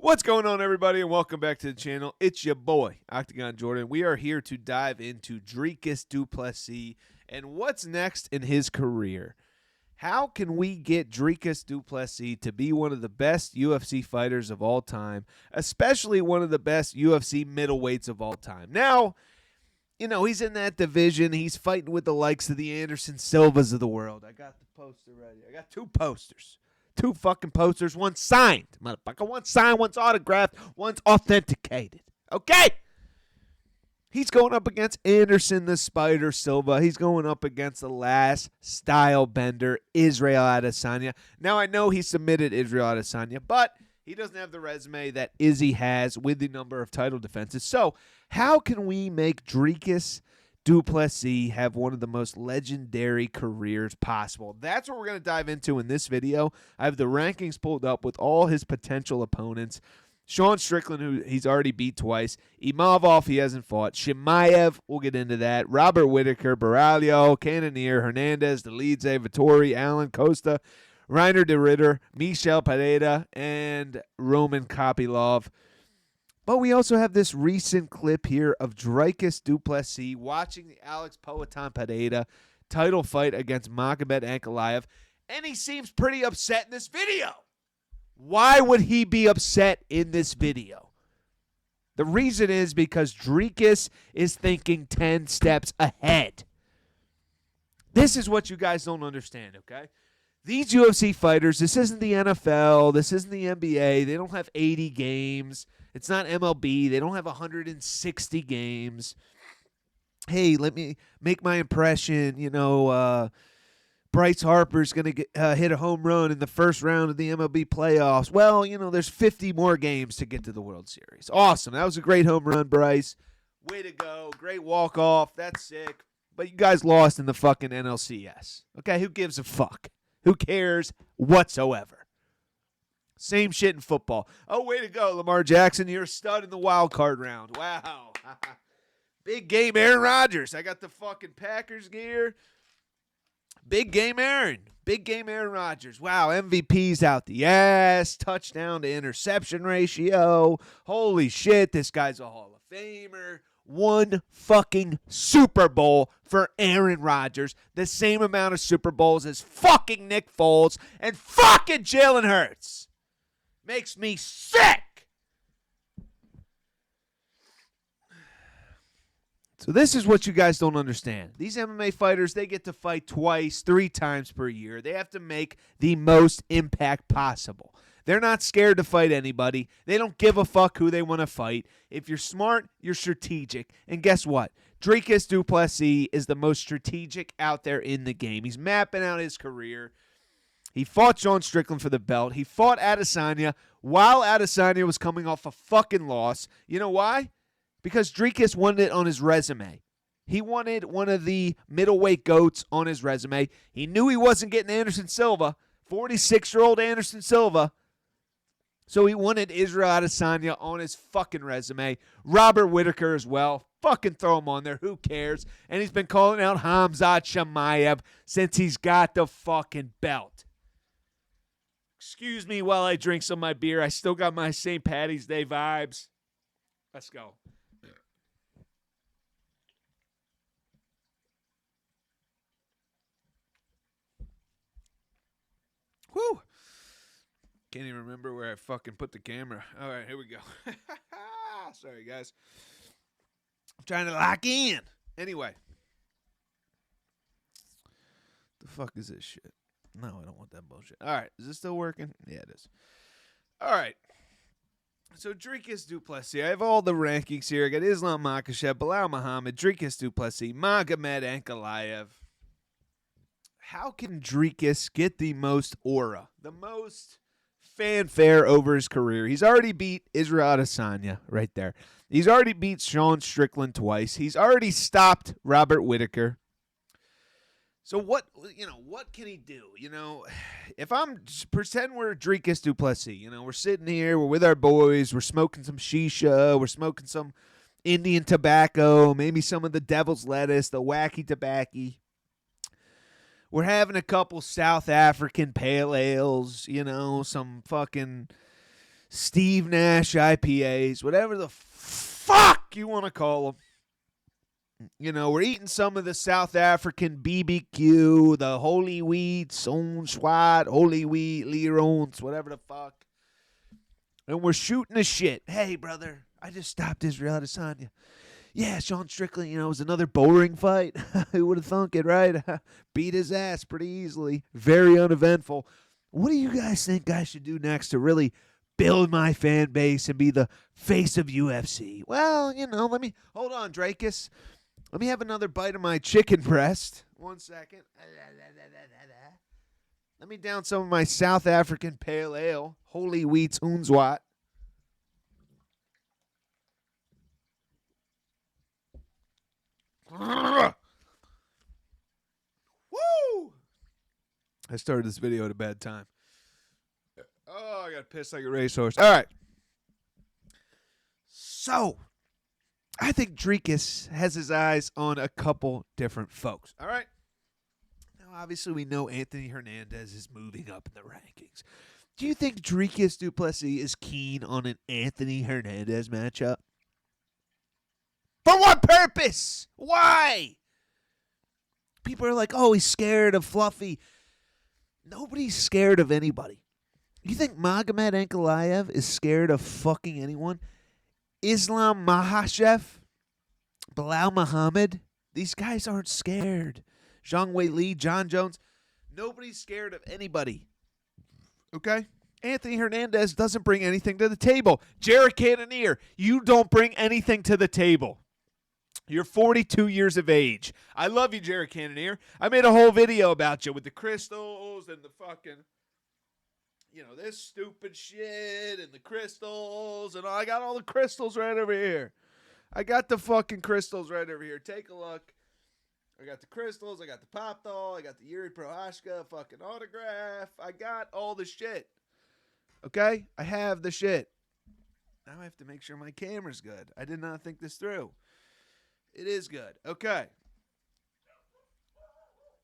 What's going on, everybody, and welcome back to the channel. It's your boy, Octagon Jordan. We are here to dive into Dricus du Plessis and what's next in his career. How can we get Dricus du Plessis to be one of the best UFC fighters of all time, especially one of the best UFC middleweights of all time? Now, he's in that division. He's fighting with the likes of the Anderson Silvas of the world. I got the poster ready. I got two posters. Two fucking posters, one signed, motherfucker. One signed, one's autographed, one's authenticated. Okay? He's going up against Anderson the Spider Silva. He's going up against the last style bender, Israel Adesanya. Now, I know he submitted Israel Adesanya, but he doesn't have the resume that Izzy has with the number of title defenses. So, how can we make Dricus du Plessis have one of the most legendary careers possible? That's what we're going to dive into in this video. I have the rankings pulled up with all his potential opponents. Sean Strickland, who he's already beat twice. Imavov, he hasn't fought. Chimaev, we'll get into that. Robert Whittaker, Baralho, Cannonier, Hernandez, Delidze, Vittori, Allen, Costa, Reiner de Ritter, Michel Pereira, and Roman Kopylov. But we also have this recent clip here of Dricus du Plessis watching the Alex Poatan Pereira title fight against Magomed Ankalaev, and he seems pretty upset in this video. Why would he be upset in this video? The reason is because Dricus is thinking 10 steps ahead. This is what you guys don't understand, okay? These UFC fighters, this isn't the NFL, this isn't the NBA, they don't have 80 games. It's not MLB. They don't have 160 games. Hey, let me make my impression. Bryce Harper's going to hit a home run in the first round of the MLB playoffs. Well, there's 50 more games to get to the World Series. Awesome. That was a great home run, Bryce. Way to go. Great walk-off. That's sick. But you guys lost in the fucking NLCS. Okay, who gives a fuck? Who cares whatsoever? Same shit in football. Oh, way to go, Lamar Jackson. You're a stud in the wild card round. Wow. Big game Aaron Rodgers. I got the fucking Packers gear. Big game Aaron. Big game Aaron Rodgers. Wow, MVP's out the ass. Touchdown to interception ratio. Holy shit, this guy's a Hall of Famer. One fucking Super Bowl for Aaron Rodgers. The same amount of Super Bowls as fucking Nick Foles and fucking Jalen Hurts. Makes me sick. So this is what you guys don't understand. These MMA fighters, they get to fight twice, 3 times per year. They have to make the most impact possible. They're not scared to fight anybody. They don't give a fuck who they want to fight. If you're smart, you're strategic. And guess what? Dricus du Plessis is the most strategic out there in the game. He's mapping out his career. He fought Sean Strickland for the belt. He fought Adesanya while Adesanya was coming off a fucking loss. You know why? Because Dricus wanted it on his resume. He wanted one of the middleweight goats on his resume. He knew he wasn't getting Anderson Silva, 46-year-old Anderson Silva. So he wanted Israel Adesanya on his fucking resume. Robert Whittaker as well. Fucking throw him on there. Who cares? And he's been calling out Khamzat Chimaev since he's got the fucking belt. Excuse me while I drink some of my beer. I still got my St. Patty's Day vibes. Let's go. Whew. Can't even remember where I fucking put the camera. All right, here we go. Sorry, guys. I'm trying to lock in. Anyway. The fuck is this shit? No, I don't want that bullshit. All right. Is this still working? Yeah, it is. All right. So, Dricus du Plessis. I have all the rankings here. I got Islam Makhachev, Bilal Muhammad, Dricus du Plessis, Magomed Ankalaev. How can Dricus get the most aura, the most fanfare over his career? He's already beat Israel Adesanya right there. He's already beat Sean Strickland twice. He's already stopped Robert Whittaker. So what can he do? If I'm pretend we're Dricus du Plessis, we're sitting here, we're with our boys, we're smoking some shisha, we're smoking some Indian tobacco, maybe some of the devil's lettuce, the wacky tobacco. We're having a couple South African pale ales, some fucking Steve Nash IPAs, whatever the fuck you want to call them. You know, we're eating some of the South African BBQ, the holy wheat, Swat, holy wheat, Lirons, whatever the fuck. And we're shooting the shit. Hey, brother, I just stopped Israel Adesanya. Yeah, Sean Strickland, you know, it was another boring fight. Who would have thunk it, right? Beat his ass pretty easily. Very uneventful. What do you guys think I should do next to really build my fan base and be the face of UFC? Well, you know, hold on, Dricus. Let me have another bite of my chicken breast. 1 second. Let me down some of my South African pale ale. Holy wheats Unzwat. Woo! I started this video at a bad time. Oh, I got pissed like a racehorse. All right. So, I think Dricus has his eyes on a couple different folks. All right. Now, obviously, we know Anthony Hernandez is moving up in the rankings. Do you think Dricus du Plessis is keen on an Anthony Hernandez matchup? For what purpose? Why? People are like, oh, he's scared of Fluffy. Nobody's scared of anybody. You think Magomed Ankalaev is scared of fucking anyone? Islam Makhachev? Bilal Muhammad? These guys aren't scared. Zhang Wei Li, John Jones. Nobody's scared of anybody. Okay? Anthony Hernandez doesn't bring anything to the table. Jared Cannonier, you don't bring anything to the table. You're 42 years of age. I love you, Jared Cannonier. I made a whole video about you with the crystals and the fucking, you know, this stupid shit and the crystals and all. I got all the crystals right over here. I got the fucking crystals right over here. Take a look. I got the crystals. I got the pop doll. I got the Yuri Prohashka fucking autograph. I got all the shit. Okay? I have the shit. Now I have to make sure my camera's good. I did not think this through. It is good. Okay.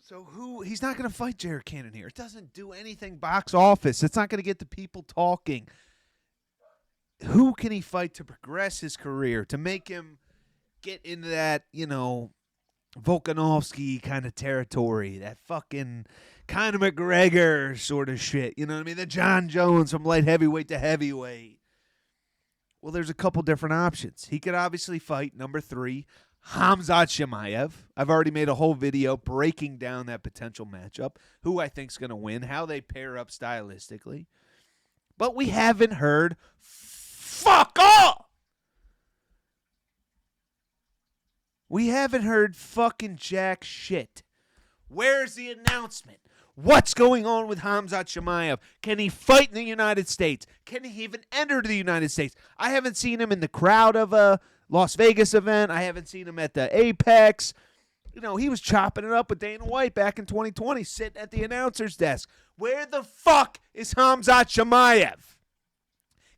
So he's not going to fight Jared Cannonier. It doesn't do anything box office. It's not going to get the people talking. Who can he fight to progress his career, to make him get into that, you know, Volkanovski kind of territory, that fucking Conor McGregor sort of shit. You know what I mean? The John Jones from light heavyweight to heavyweight. Well, there's a couple different options. He could obviously fight number 3, Khamzat Chimaev. I've already made a whole video breaking down that potential matchup, who I think's going to win, how they pair up stylistically. But we haven't heard fuck all. We haven't heard fucking jack shit. Where's the announcement? What's going on with Khamzat Chimaev? Can he fight in the United States? Can he even enter the United States? I haven't seen him in the crowd of a Las Vegas event. I haven't seen him at the Apex. You know, he was chopping it up with Dana White back in 2020, sitting at the announcer's desk. Where the fuck is Khamzat Chimaev?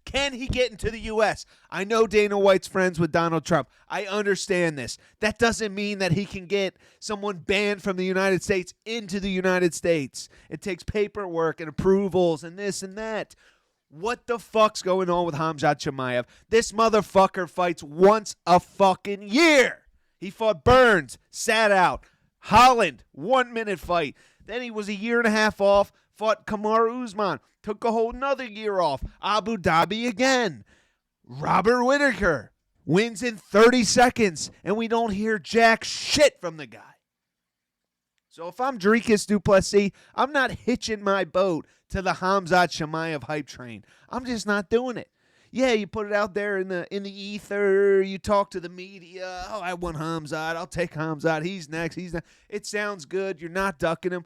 Can he get into the U.S.? I know Dana White's friends with Donald Trump. I understand this. That doesn't mean that he can get someone banned from the United States into the United States. It takes paperwork and approvals and this and that. What the fuck's going on with Khamzat Chimaev? This motherfucker fights once a fucking year. He fought Burns, sat out. Holland, 1-minute fight. Then he was a year and a half off, fought Kamaru Usman. Took a whole nother year off. Abu Dhabi again. Robert Whittaker wins in 30 seconds, and we don't hear jack shit from the guy. So if I'm Dricus du Plessis, I'm not hitching my boat to the Khamzat Chimaev hype train. I'm just not doing it. Yeah, you put it out there in the ether. You talk to the media. Oh, I want Khamzat. I'll take Khamzat. He's next. It sounds good. You're not ducking him.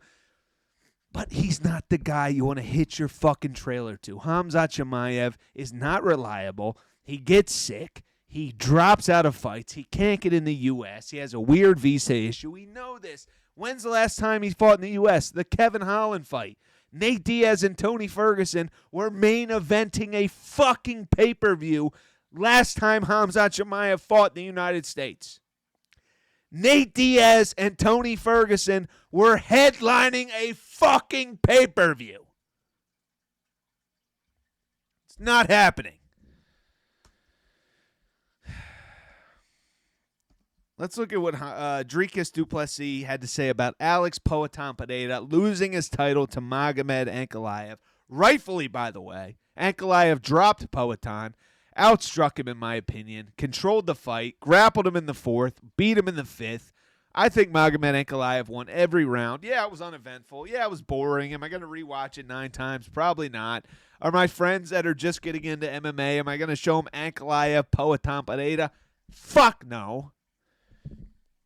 But he's not the guy you want to hitch your fucking trailer to. Khamzat Chimaev is not reliable. He gets sick. He drops out of fights. He can't get in the U.S. He has a weird visa issue. We know this. When's the last time he fought in the U.S.? The Kevin Holland fight. Nate Diaz and Tony Ferguson were main eventing a fucking pay-per-view last time Khamzat Chimaev fought in the United States. Nate Diaz and Tony Ferguson were headlining a fucking pay-per-view. It's It's not happening. Let's look at what Dricus du Plessis had to say about Alex Poatan Pereira losing his title to Magomed Ankalaev. Rightfully, by the way. Ankalaev dropped Poatan, outstruck him in my opinion, controlled the fight, grappled him in the fourth, beat him in the fifth. I think Magomed Ankalaev won every round. Yeah, it was uneventful. Yeah, it was boring. Am I going to rewatch it 9 times? Probably not. Are my friends that are just getting into MMA, am I going to show them Ankalaev, Poatan Pereira? Fuck no.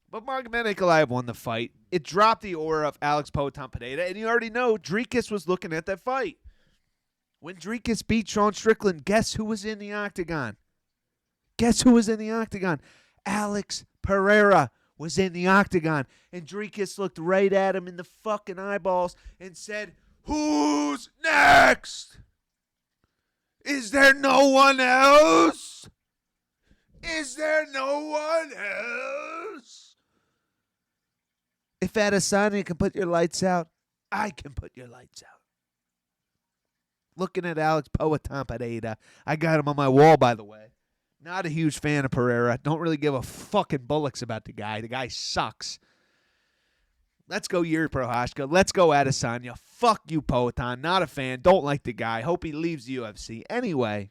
But Magomed Ankalaev won the fight. It dropped the aura of Alex Poatan Pereira, and you already know Dricus was looking at that fight. When Dricus beat Sean Strickland, guess who was in the octagon? Guess who was in the octagon? Alex Pereira was in the octagon, and Dricus looked right at him in the fucking eyeballs and said, "Who's next? Is there no one else? Is there no one else? If Adesanya can put your lights out, I can put your lights out." Looking at Alex Poatan Pereira, I got him on my wall, by the way. Not a huge fan of Pereira. Don't really give a fucking bullocks about the guy. The guy sucks. Let's go Yuri Prochazka. Let's go Adesanya. Fuck you, Poatan. Not a fan. Don't like the guy. Hope he leaves the UFC. Anyway,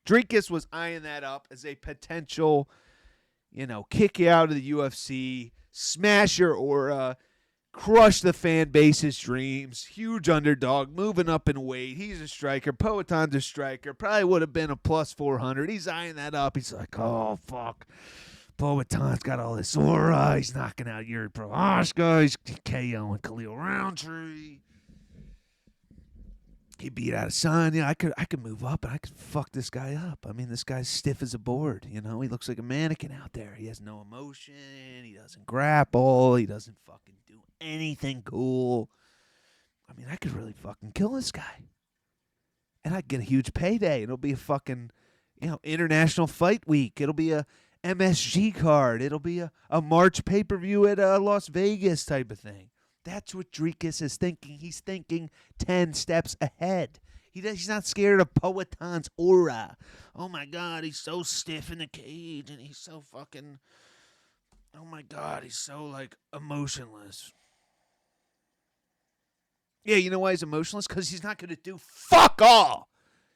Dricus was eyeing that up as a potential, kick you out of the UFC, smash your aura, crush the fan base's dreams, huge underdog, moving up in weight. He's a striker. Poatan's a striker. Probably would have been a plus 400. He's eyeing that up. He's like, oh, fuck. Poatan's got all this aura. He's knocking out Yuri Prochazka. He's KOing Khalil Roundtree. He beat Adesanya. I could move up and I could fuck this guy up. I mean, this guy's stiff as a board. He looks like a mannequin out there. He has no emotion. He doesn't grapple. He doesn't fucking do anything cool. I mean, I could really fucking kill this guy. And I'd get a huge payday. It'll be a fucking, international fight week. It'll be a MSG card. It'll be a March pay-per-view at Las Vegas type of thing. That's what Dricus is thinking. He's thinking 10 steps ahead. He's not scared of Poatan's aura. Oh, my God, he's so stiff in the cage, and he's so fucking... Oh, my God, he's so, emotionless. Yeah, you know why he's emotionless? Because he's not going to do fuck all.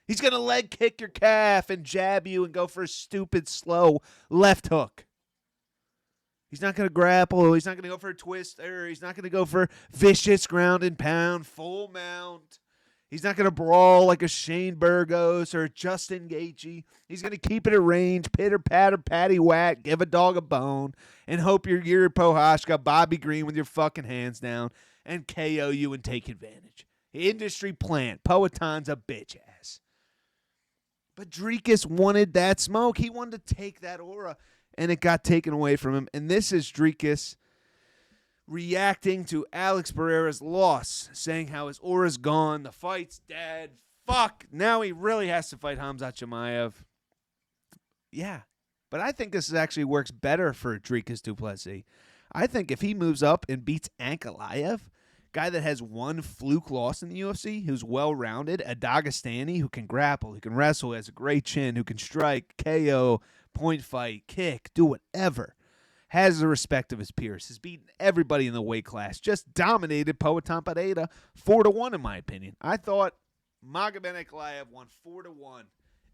He's going to leg kick your calf and jab you and go for a stupid, slow left hook. He's not going to grapple. He's not going to go for a twister. He's not going to go for vicious ground and pound, full mount. He's not going to brawl like a Shane Burgos or a Justin Gaethje. He's going to keep it at range, pitter, patter, patty, whack, give a dog a bone, and hope you're Yuri Prochazka, Bobby Green with your fucking hands down, and KO you and take advantage. Industry plant. Poatan's a bitch ass. But Dricus wanted that smoke. He wanted to take that aura. And it got taken away from him. And this is Dricus reacting to Alex Pereira's loss, saying how his aura's gone, the fight's dead. Fuck, now he really has to fight Khamzat Chimaev. Yeah, but I think this actually works better for Dricus du Plessis. I think if he moves up and beats Ankalaev, guy that has one fluke loss in the UFC, who's well-rounded, a Dagestani who can grapple, who can wrestle, has a great chin, who can strike, KO, point fight, kick, do whatever, has the respect of his peers, has beaten everybody in the weight class, just dominated Poatan Pereira 4-1 in my opinion. I thought Magomed Ankalaev won 4-1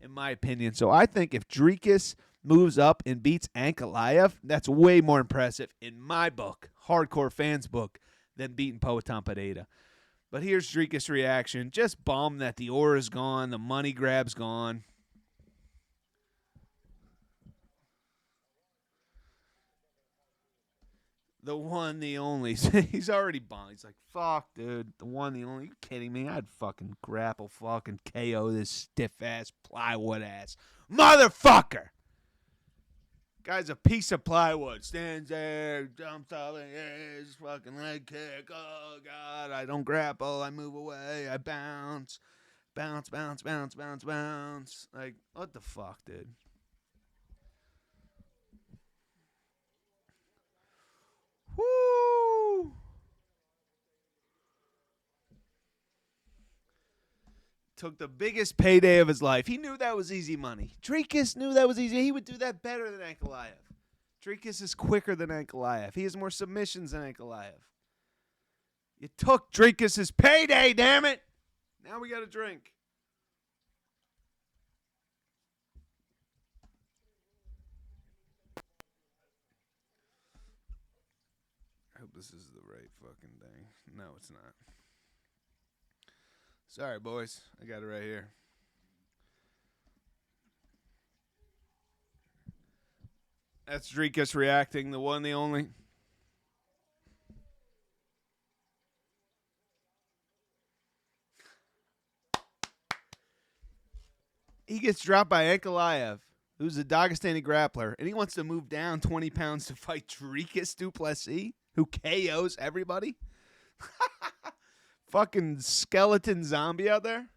in my opinion. So I think if Dricus moves up and beats Ankalaev, that's way more impressive in my book, hardcore fans book, than beating Poatan Pereira. But here's Dricus' reaction. Just bummed that the aura's gone, the money grab's gone. The one, the only. He's already bummed. He's like, fuck, dude. The one, the only. You kidding me? I'd fucking grapple, fucking KO this stiff-ass, plywood-ass motherfucker. Guy's a piece of plywood. Stands there, jumps up, his fucking leg kick. Oh, God, I don't grapple. I move away. I bounce. Bounce, bounce, bounce, bounce, bounce. Like, what the fuck, dude? Woo! took the biggest payday of his life. He knew that was easy money. Dricus knew that was easy. He would do that better than Ankalaev. Dricus is quicker than Ankalaev. He has more submissions than Ankalaev. You took Dricus' payday, damn it! Now we got to drink. I hope this is the right fucking thing. No, it's not. Sorry, boys. I got it right here. That's Dricus reacting, the one, the only. He gets dropped by Ankalaev, who's a Dagestani grappler, and he wants to move down 20 pounds to fight Dricus du Plessis, who KOs everybody. Fucking skeleton zombie out there.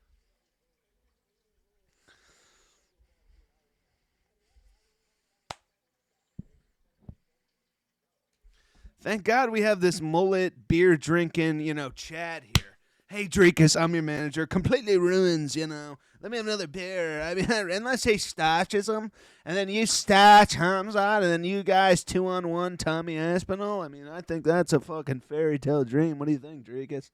Thank God we have this mullet, beer drinking, Chad here. Hey, Dricus, I'm your manager. Completely ruins, Let me have another beer. I mean, unless he starches them, and then you starch Khamzat, and then you guys 2-on-1 Tommy Aspinall. I mean, I think that's a fucking fairy tale dream. What do you think, Dricus?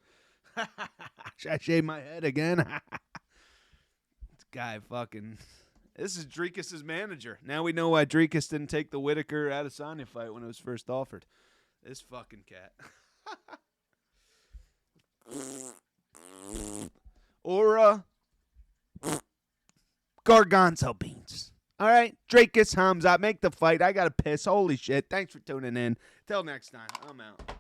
Should I shave my head again? This guy fucking... This is Dricus' manager. Now we know why Dricus didn't take the Whitaker Adesanya fight when it was first offered. This fucking cat. Or garbanzo beans. All right, Dricus, Khamzat, make the fight. I got to piss. Holy shit. Thanks for tuning in. Till next time, I'm out.